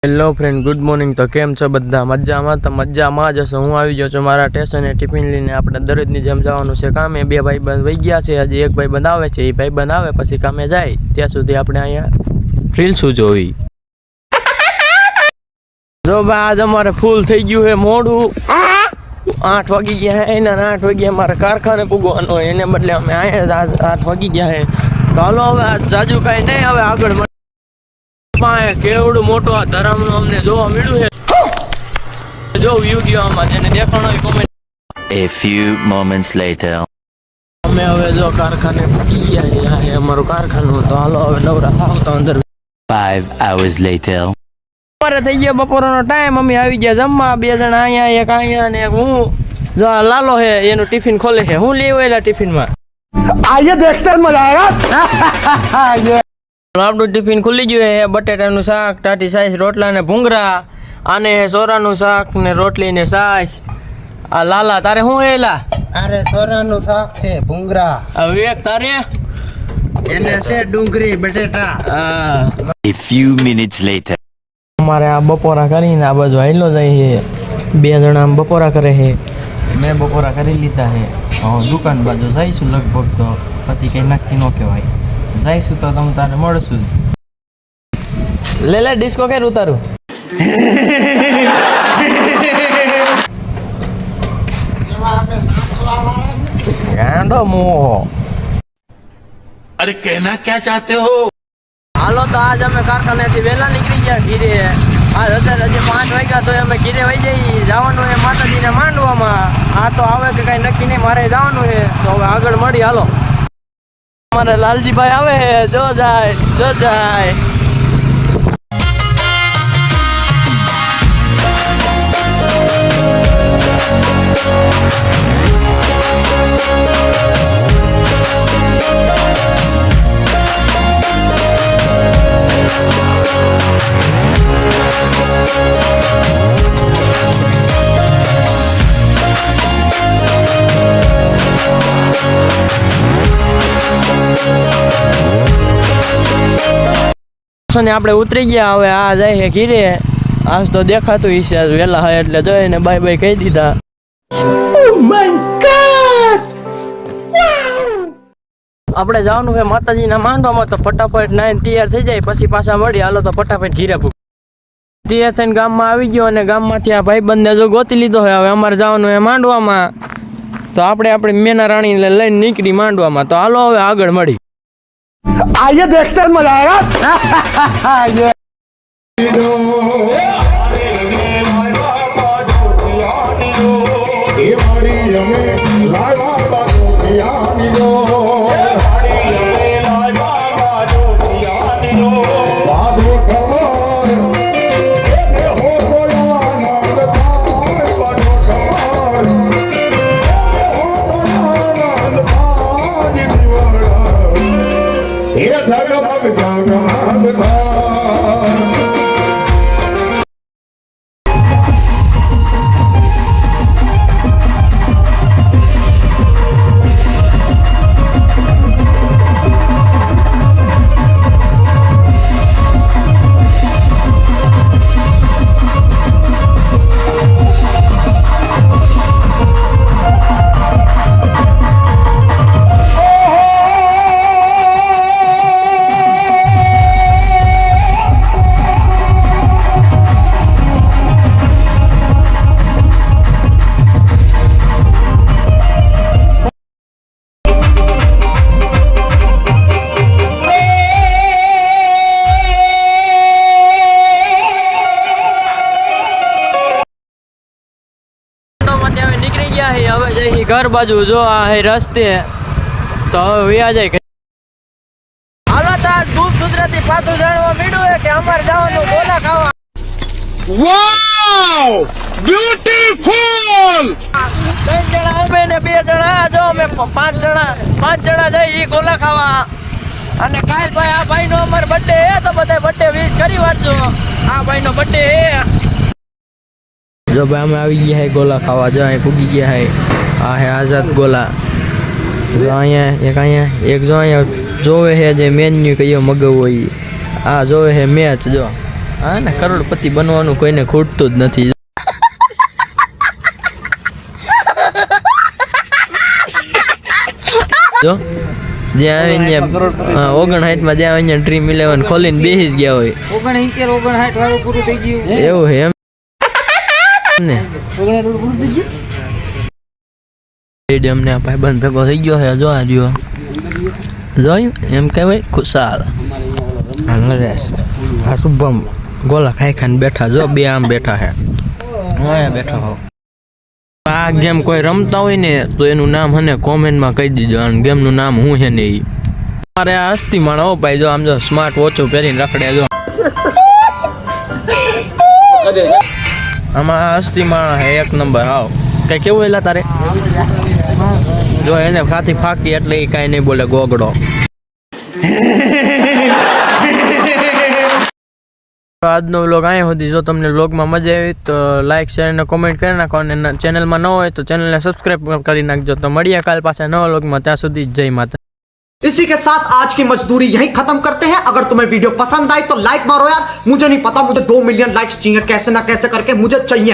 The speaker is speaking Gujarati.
Hello friend, good morning. તો કેમ છો બધા? મજામાં? તો મજામાં જ હશો। હું આવી ગયો છું મારા સ્ટેશને ટિફિન લઈને। આપણે દરરોજની જેમ જવાનું છે કામે। બે ભાઈબંધ વહી ગયા છે, હજી એક ભાઈબંધ આવે છે। એ ભાઈબંધ આવે પછી કામે જાય, ત્યાં સુધી આપણે અહીંયા રીલ્સ જોવી। જો ભાઈ, આજ અમારે ફૂલ થઈ ગયું છે મોડું। 8 વાગી ગયા છે એના 8 વાગ્યા અમારે કારખાને પૂગવાનો હોય, એને બદલે અમે અહીંયા 8 વાગી ગયા છે। તો હાલો હવે જાજુ કાંઈ નહીં, હવે આગળ કેવડું મોટું આ ધરમનું અમને જોવા મળ્યું છે। જો વ્યૂ ગયો આમાં, જેને દેખાણો હોય comment. A few moments later. અમે હવે જો કારખાને પૂકી ગયા છે, આ છે અમારું કારખાનું। તો હાલો હવે નવરા થાવ તો અંદર। 5 hours later. અમારે થઈ ગયા બપોરનો ટાઈમ, અમે આવી ગયા જમવા। 2 જણા અહીંયા, એક અહીંયા ને એક હું। જો આ લાલો છે, એનું ટિફિન ખોલે છે। હું લેવું એલા ટિફિનમાં आइए देखते हैं, मजा आएगा। આપણું ટિફિન ખુલી ગયું છે। બટેટાનું શાક, ટાટી સાઈઝ રોટલા ને ભૂંગરા, આને હે સોરાનું શાક ને રોટલી ને સાઈઝ। આ લાલા તારે શું હેલા? अरे सोराનું શાક છે, ભૂંગરા વિવેક તારે? એને છે ડુંગળી બટેટા। હા। A few minutes later. અમારે આ બપોરા કરીને આ બાજુ હાઈલો જાય છે। 2 જણા આમ બપોરા કરે છે, મેં બપોરા કરી લીધા છે। દુકાન બાજુ જઈશું લગભગ, તો પછી કઈ નક્કી ન કહેવાય। જઈશું તો તમે તારે મળશું। લે ડિસ્કો કે ઉતારું? ગાંડો મોહ। अरे कहना क्या चाहते हो? હાલો તો આજ અમે કારખાનેથી વહેલા નીકળી ગયા ઘીરે। આજ અત્યારે હજી 5 વાગ્યા તો અમે ઘીરે વહી જઈ। જવાનું છે માતાજીને માંડવામાં। આ તો આવે કે કઈ નક્કી નહીં, મારે જવાનું છે। તો હવે આગળ મળી, હાલો। અમારે લાલજીભાઈ આવે છે, જો જાય। ને આપણે ઉતરી ગયા, હવે આ જાય છે ઘીરે। આજ તો દેખાતું હશે, આજ વહેલા હોય એટલે જોઈને બાય બાય કહી દીધા। આપણે જવાનું છે માતાજીના માંડવામાં। તો ફટાફટ નાઈને તૈયાર થઈ જાય, પછી પાછા મળી। હાલો તો ફટાફટ ઘીરે પૂગ તૈયાર થઈને ગામમાં આવી ગયો, અને ગામમાંથી આ ભાઈબંધને જો ગોતી લીધો છે। હવે અમારે જવાનું છે માંડવામાં। તો આપણે આપણી મેના રાણીને લઈને નીકળી માંડવામાં। તો હાલો હવે આગળ મળી। आइए देखते हैं, मजा आएगा। નીકળી ગયા છે, હવે જઈ ઘર બાજુ। જો આ હે રસ્તે, તો હવે વ્યા જાય। હાલો તો દૂધ ગુજરાતી પાછું જાણવા મળ્યું છે કે અમારે જવાનું ગોલા ખાવા। Wow, beautiful. 3 જણા અમે ને 2 જણા, જો અમે 5 જણા જઈ ગોલા ખાવા। અને કાલ ભાઈ આ ભાઈનો અમારો બર્થડે છે, તો બધા બર્થડે વિશ કરી વાંચો। આ ભાઈનો બર્થડે છે। જો ભાઈ અમે આવી ગયા હે ગોલા ખાવા। જો અહીં પૂગી ગયા હે, આ હે આઝાદ ગોલા। જો અહીંયા એક જો અહીંયા જોવે છે જે મેન્યુ કયો મગાવવો એ। આ જોવે છે મેચ। જો હા ને કરોડપતિ બનવાનું કોઈને ખૂટતું જ નથી. જો જ્યાં આવીને 59 માં જ્યાં આવીને ડ્રીમ 11 ખોલીને બેસી જ ગયા હોય 59 વાળું પૂરું થઈ ગયું. એવું છે એમ ને. 59 પૂરું થઈ ગયું. સ્ટેડિયમ ને ભાઈબંધ ભેગો થઈ ગયો છે. જોવા જો જોયું એમ કહેવાય ખુશાલ નરેશ આ શુભમ ગોલા ખાઈ ખાઈને બેઠા. જો બે આમ બેઠા છે, હું અહીંયા બેઠો હોઉં. આ ગેમ કોઈ રમતા હોય ને તો એનું નામ હને કોમેન્ટમાં કહી દીધો અને ગેમનું નામ હું છે ને એ મારે આ હસ્તી માણો હો ભાઈ. જો આમ જો સ્માર્ટ વોચો પહેરીને રખડે. જો આમાં આ હસ્તી માણો હે એક નંબર. હાવ કઈ કેવું એલા તારે? જો એને ખાતી ફાકી એટલે એ કાંઈ નહીં બોલે ગોગડો. આજનો વ્લોગ અહીંયા સુધી. જો તમને વ્લોગમાં મજા આવી તો લાઈક શેર અને કોમેન્ટ કરી નાખો અને ચેનલમાં ન હોય તો ચેનલને સબસ્ક્રાઈબ કરી નાખજો. તો મળીએ કાલ પાછા નવા વ્લોગમાં. ત્યાં સુધી જય માતા. इसी के साथ आज की मजदूरी यहीं खत्म करते हैं। अगर तुम्हें वीडियो पसंद आई तो लाइक मारो यार। मुझे नहीं पता, मुझे 2 मिलियन लाइक्स चाहिए कैसे ना कैसे करके, मुझे चाहिए।